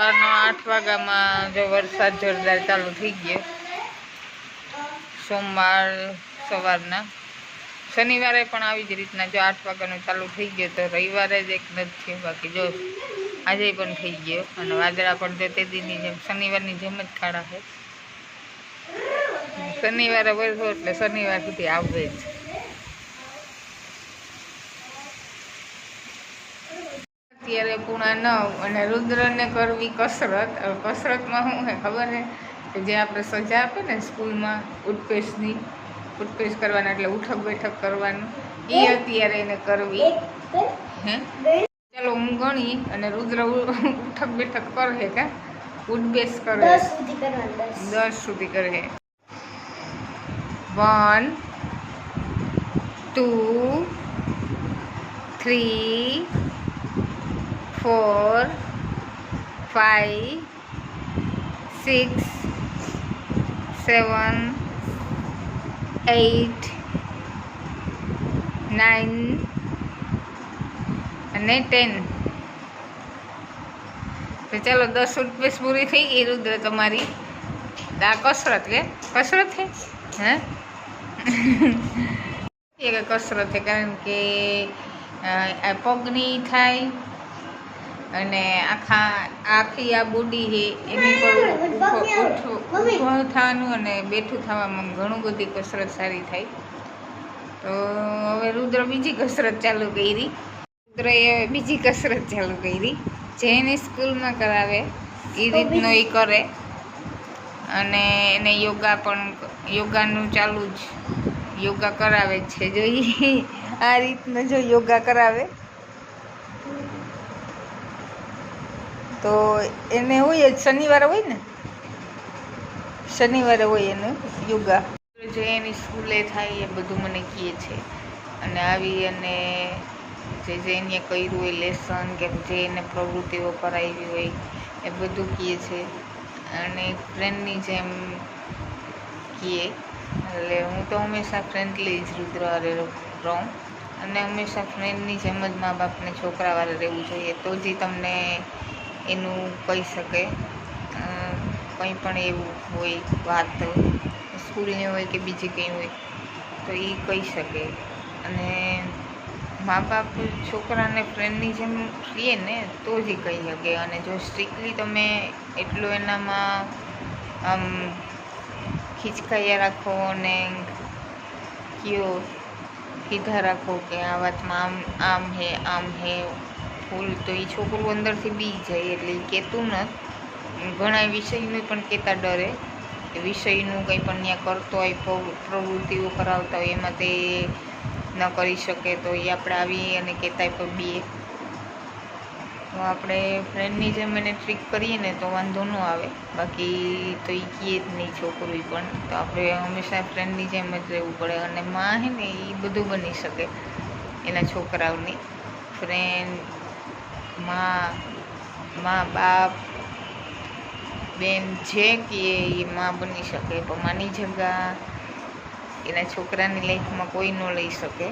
સવારના 8 વાગ્યામાં જો વરસાદ જોરદાર ચાલુ થઈ ગયો. સોમવાર સવારના, શનિવારે પણ આવી જ રીતના જો 8 વાગ્યાનું ચાલુ થઈ ગયો. તો રવિવારે જ એક નથી થયો, બાકી જો આજે પણ થઈ ગયો. અને વાદળા પણ જો તે દીની જેમ શનિવારની જેમ જ કાળા છે. શનિવારે વરસો એટલે શનિવાર સુધી આવે જ. અત્યારે 8:45 અને રુદ્રને કરવી કસરત. કસરતમાં શું છે ખબર છે કે જે આપણે સજા આપે ને સ્કૂલમાં ઉઠપેશ કરવાના, એટલે ઉઠક બેઠક કરવાનું, એ અત્યારે એને કરવી હે. ચાલો હું ગણી અને રુદ્ર ઉઠક બેઠક કરે કા ઉઠબેસ કરે 10 સુધી કરે. 1 2 3 4 5 6 7 8 9 અને 10. તો ચાલો 10 ઉઠબેસ પૂરી થઈ ગઈ રુદ્ર તમારી. આ કસરત છે હે એ કસરત છે, કારણ કે આ પગની થાય અને આખી આ બોડી છે એની પર ઊભું થવાનું અને બેઠું થવામાં ઘણું બધી કસરત સારી થાય. તો હવે રુદ્ર બીજી કસરત ચાલુ કરી. રુદ્રએ બીજી કસરત ચાલુ કરી, જેને સ્કૂલમાં કરાવે એ રીતનો એ કરે. અને એને યોગાનું ચાલુ જ યોગા કરાવે છે. જો આ રીતના જો યોગા કરાવે તો એને હોય જ શનિવારે હોય ને, શનિવારે હોય એનું યોગા. જે એની સ્કૂલે થાય એ બધું મને કહે છે. અને આવી અને જે એને કર્યું હોય લેસન કે જે એને પ્રવૃત્તિઓ કરાવી હોય એ બધું કહે છે. અને ફ્રેન્ડની જેમ કહે. એટલે હું તો હંમેશા ફ્રેન્ડલી જ રુદ્ર હારે રહું. અને હંમેશા ફ્રેન્ડની જેમ જ મા બાપને છોકરાવાળે રહેવું જોઈએ, તો જ તમને એનું કહી શકે. કંઈ પણ એવું હોય વાત સ્કૂલની હોય કે બીજી કંઈ હોય તો એ કહી શકે. અને મા બાપ છોકરાને ફ્રેન્ડની જેમ કહે ને તો જ કહી શકે. અને જો સ્ટ્રિક્ટલી તમે એટલું એનામાં આમ ખીચકાયા રાખો અને કયો કીધા રાખો કે આ વાતમાં આમ હે ફૂલ, તો એ છોકરું અંદરથી બી જાય. એટલે એ કહેતું નથી. ઘણા વિષયનું પણ કહેતા ડરે કે વિષયનું કંઈ પણ ત્યાં કરતો હોય, પ્રવૃત્તિઓ કરાવતા હોય એમાં તે ન કરી શકે, તો એ આપણે આવી અને કહેતા પણ બી. તો આપણે ફ્રેન્ડની જેમ એને ટ્રીક કરીએ ને તો વાંધો ન આવે. બાકી તો એ કહે જ નહીં છોકરું પણ. તો આપણે હંમેશા ફ્રેન્ડની જેમ જ રહેવું પડે. અને માં છે ને એ બધું બની શકે એના છોકરાઓની ફ્રેન્ડ, માં બાપ બેન જે કહે એ માં બની શકે. પણ માની જગ્યા એના છોકરાની લાઈફમાં કોઈ ન લઈ શકે.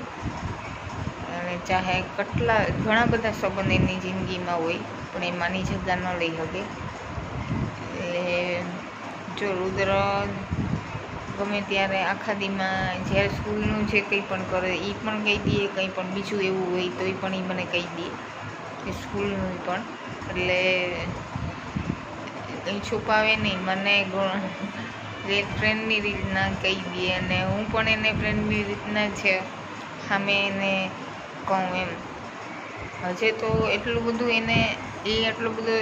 અને ચાહે ઘણા બધા સંબંધ એની જિંદગીમાં હોય પણ એ માની જગ્યા ન લઈ શકે. એટલે જો રુદ્ર ગમે ત્યારે આખા દીમાં જ્યારે સ્કૂલનું જે કંઈ પણ કરે એ પણ કહી દે, કંઈ પણ બીજું એવું હોય તો એ પણ એ મને કહી દે કે સ્કૂલનું પણ. એટલે કંઈ છુપાવે નહીં, મને ફ્રેન્ડની રીતના કહી દે. અને હું પણ એને ફ્રેન્ડની રીતના છે સામે એને કહું એમ. હજે તો એટલું બધું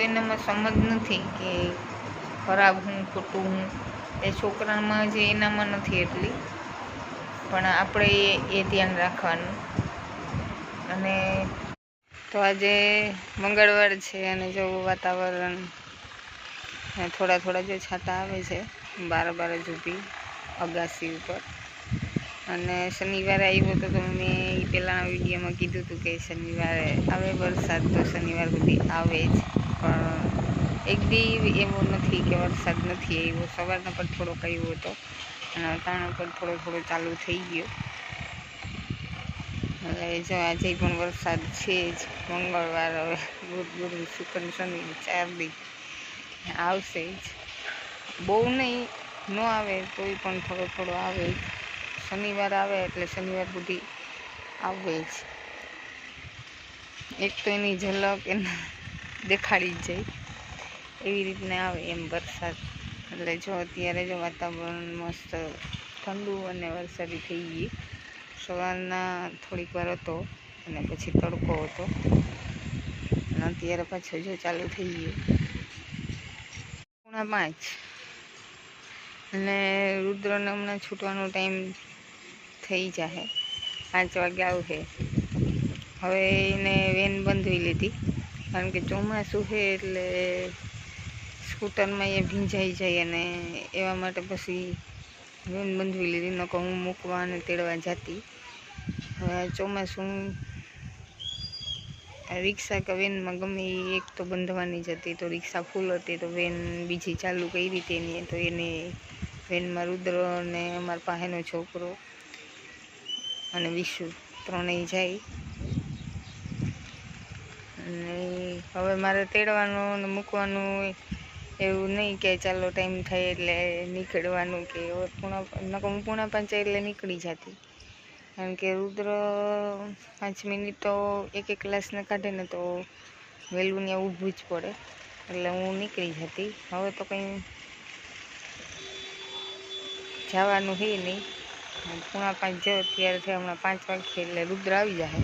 એનામાં સમજ નથી કે ખરાબ હું ખોટું હું, એ છોકરામાં જે એનામાં નથી એટલી. પણ આપણે એ ધ્યાન રાખવાનું. અને તો આજે મંગળવાર છે અને જો વાતાવરણ થોડા જો છાંટા આવે છે 12 સુધી અગાસી ઉપર. અને શનિવારે આવ્યો તો મેં એ પહેલાંના વિડીયોમાં કીધું હતું કે શનિવારે આવે વરસાદ, તો શનિવાર સુધી આવે જ. પણ એક દી એવો નથી કે વરસાદ નથી આવ્યો. સવારના પણ થોડોક આવ્યો હતો અને અટાણા પણ થોડો ચાલુ થઈ ગયો. એટલે જો આજે પણ વરસાદ છે જ. મંગળવાર, હવે બુધ ગુરુ શુક્ર શનિ 4 દી આવશે જ, બહુ નહીં, ન આવે તોય પણ થોડો થોડો આવે જ. શનિવાર આવે એટલે શનિવાર સુધી આવે જ. એક તો એની ઝલક એને દેખાડી જ જાય એવી રીતના આવે એમ વરસાદ. એટલે જો અત્યારે જો વાતાવરણ મસ્ત ઠંડુ અને વરસાદી થઈ ગઈ. સવારના થોડીક વાર હતો અને પછી તડકો હતો અને અત્યારે પાછું જો ચાલુ થઈ ગયું 5:30. અને રુદ્રને હમણાં છૂટવાનો ટાઈમ થઈ જશે, 5 વાગે આવશે. હવે એને વેન બંધાવી લીધી કારણ કે ચોમાસું છે એટલે સ્કૂટરમાં એ ભીંજાઈ જાય અને એવા માટે પછી વેન બંધાવી લીધી. નકર હું મૂકવા અને તેડવા જતી. હવે ચોમાસું રિક્ષા કે વેનમાં ગમે એક તો બંધવાની જ હતી, તો રિક્ષા ફૂલ હતી તો વેન બીજી ચાલુ કરી હતી એની. તો એને વેનમાં રુદ્ર અને અમારા પાસેનો છોકરો અને વિશુ ત્રણેય જાય. અને હવે મારે તેડવાનું અને મૂકવાનું એવું નહીં કે ચાલો ટાઈમ થાય એટલે નીકળવાનું, કે હું 4:45 એટલે નીકળી જતી. કારણ કે રુદ્ર 5 મિનિટ તો એક ક્લાસને કાઢે ને તો વહેલું ત્યાં ઊભું જ પડે, એટલે હું નીકળી જતી. હવે તો કંઈ જવાનું છે નહીં. 4:45 જેવો ત્યારે છે, હમણાં 5 વાગે એટલે રુદ્ર આવી જશે.